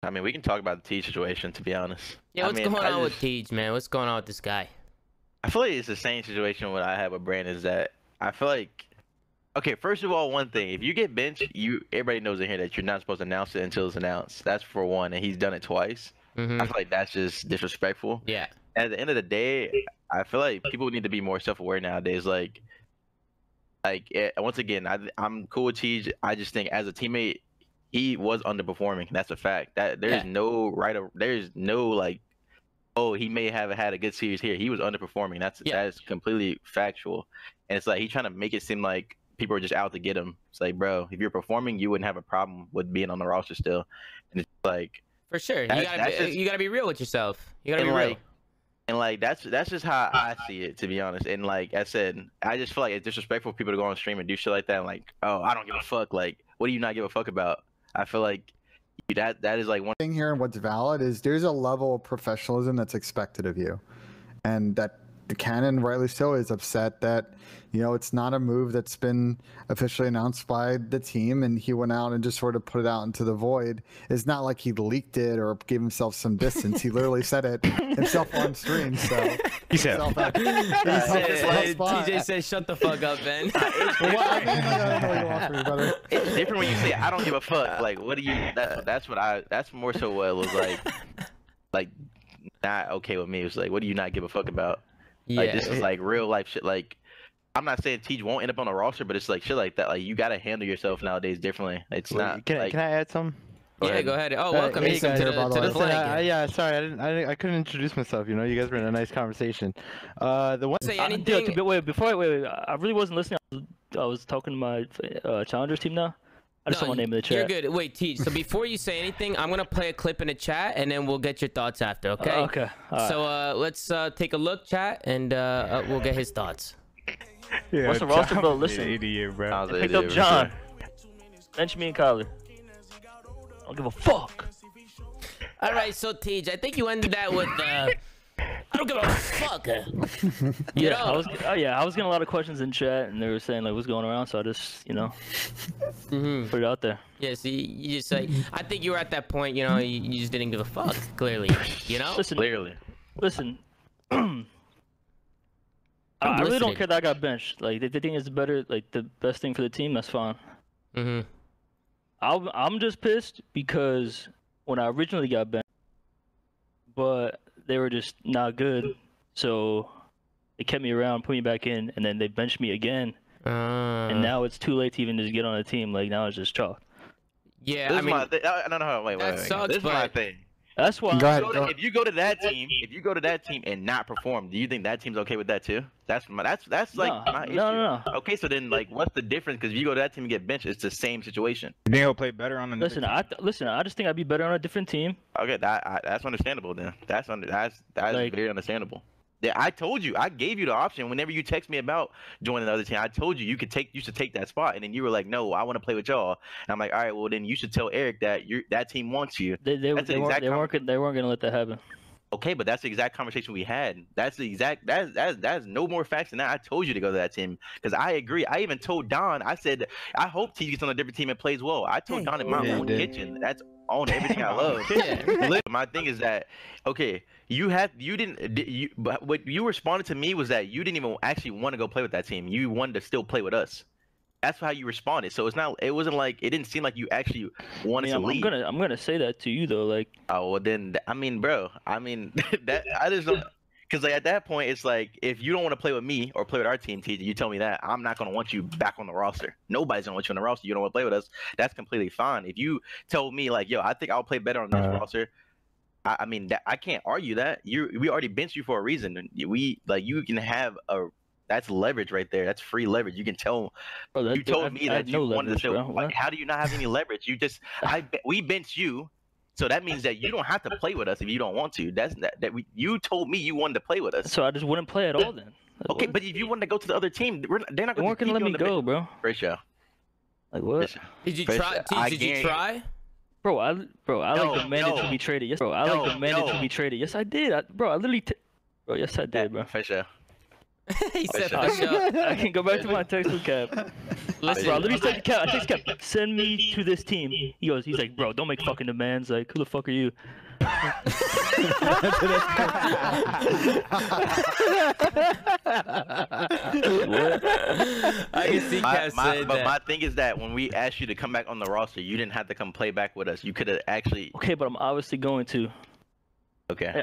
I mean, we can talk about the T situation, to be honest. Yeah, what's I mean, going on with Thieves, man? What's going on with this guy? I feel like it's the same situation what I have with Brandon is that I feel like, okay, first of all, one thing, if you get benched, everybody knows in here that you're not supposed to announce it until it's announced. That's for one, and he's done it twice. I feel like that's just disrespectful. Yeah. At the end of the day, I feel like people need to be more self-aware nowadays. Once again, I'm cool with Tej. I just think as a teammate, he was underperforming. That's a fact. That there's no there's no like, oh, he may have had a good series here. He was underperforming. That's completely factual. And it's like he's trying to make it seem like people are just out to get him. It's like, bro, if you're performing, you wouldn't have a problem with being on the roster still. And it's like, for sure, you gotta be real with yourself. You gotta be real. And like that's just how I see it, to be honest. And like I said, I just feel like it's disrespectful for people to go on stream and do shit like that. And like, oh, I don't give a fuck. Like, what do you not give a fuck about? I feel like that is like one thing here, and what's valid is there's a level of professionalism that's expected of you, and that the canon, rightly so, is upset that, you know, it's not a move that's been officially announced by the team, and he went out and just sort of put it out into the void. It's not like he leaked it or gave himself some distance. He literally said it himself on stream. So he said, TJ said, "Shut the fuck up, Ben." It's different when you say, "I don't give a fuck." Like, what do you? That's more so what it was like not okay with me. It was like, what do you not give a fuck about? Yeah, like, this is like real life shit. Like, I'm not saying Tej won't end up on the roster, but it's like shit like that. Like, you gotta handle yourself nowadays differently. It's not. Can I add some? Go ahead. Oh, welcome to the flag. Yeah, sorry, I couldn't introduce myself. You know, you guys were in a nice conversation. The one. Say anything. Wait. I really wasn't listening. I was talking to my challengers team now. I just don't want to name the chat. You're good. Wait, Tej. So before you say anything, I'm gonna play a clip in the chat, and then we'll get your thoughts after. Okay. Okay. So let's take a look, chat, and we'll get his thoughts. Yeah, what's the roster, bro? Listen. Idiot, bro. I picked up John. Bench me and Kyler. I don't give a fuck. All right, so Tej, I think you ended that with I don't give a fuck. Yeah, I was getting a lot of questions in chat, and they were saying like, "What's going around?" So I just, you know, put it out there. Yeah, see, you just like, I think you were at that point, you know, you just didn't give a fuck, clearly, you know. Listen. I really don't care that I got benched. Like, if they think it's better, like the best thing for the team, that's fine. I'm just pissed because when I originally got benched, but they were just not good, so they kept me around, put me back in, and then they benched me again. And now it's too late to even just get on a team. Like, now it's just chalk. Yeah, I mean, wait. Sucks, this is my thing. That's why. If you go to that team, and not perform, do you think that team's okay with that too? That's my issue. No. Okay, so then like, what's the difference? Because if you go to that team and get benched, it's the same situation. You think he'll play better on another team? I just think I'd be better on a different team. Okay, that's understandable then. That's very understandable. Yeah, I told you, I gave you the option whenever you text me about joining the other team. I told you you should take that spot, and then you were like, "No, I want to play with y'all." And I'm like, "All right, well then you should tell Eric that that team wants you." They weren't gonna let that happen. Okay, but that's the exact conversation we had. That's no more facts than that. I told you to go to that team because I agree. I even told Don. I said I hope T gets on a different team and plays well. I told Don in my own kitchen. That's on everything I love. My thing is that, okay, what you responded to me was that you didn't even actually want to go play with that team. You wanted to still play with us. That's how you responded. So it wasn't like, it didn't seem like you actually wanted to leave. I'm gonna say that to you though, like. Oh, well then, I mean, bro, that I just don't, because like at that point it's like, if you don't want to play with me or play with our team, TJ, you tell me that, I'm not gonna want you back on the roster. Nobody's gonna want you on the roster. You don't want to play with us. That's completely fine. If you told me like, yo, I think I'll play better on this roster, I mean, I can't argue that. We already benched you for a reason. You can have that's leverage right there. That's free leverage. You can tell. Bro, you told me that you wanted to show. Like, how do you not have any leverage? We benched you, so that means that you don't have to play with us if you don't want to. You told me you wanted to play with us. So I just wouldn't play at all then. Okay, but if you wanted to go to the other team, they're not going to let me go, bro. For sure. Like what? Did you try? Did you try? Bro, I like demanded to be traded. Yes, bro. I like demanded to be traded. Yes, I did. Bro, I literally. Bro, yes, I did, bro. For sure. He said, shut for sure. I can go back to my textbook cap. Listen, Bro, I literally said, Cap, I text Cap, send me to this team. He's like, bro, don't make fucking demands. Like, who the fuck are you? I can see Cat saying but that. my thing is that when we asked you to come back on the roster, you didn't have to come play back with us. You could have actually. Okay, but I'm obviously going to. Okay.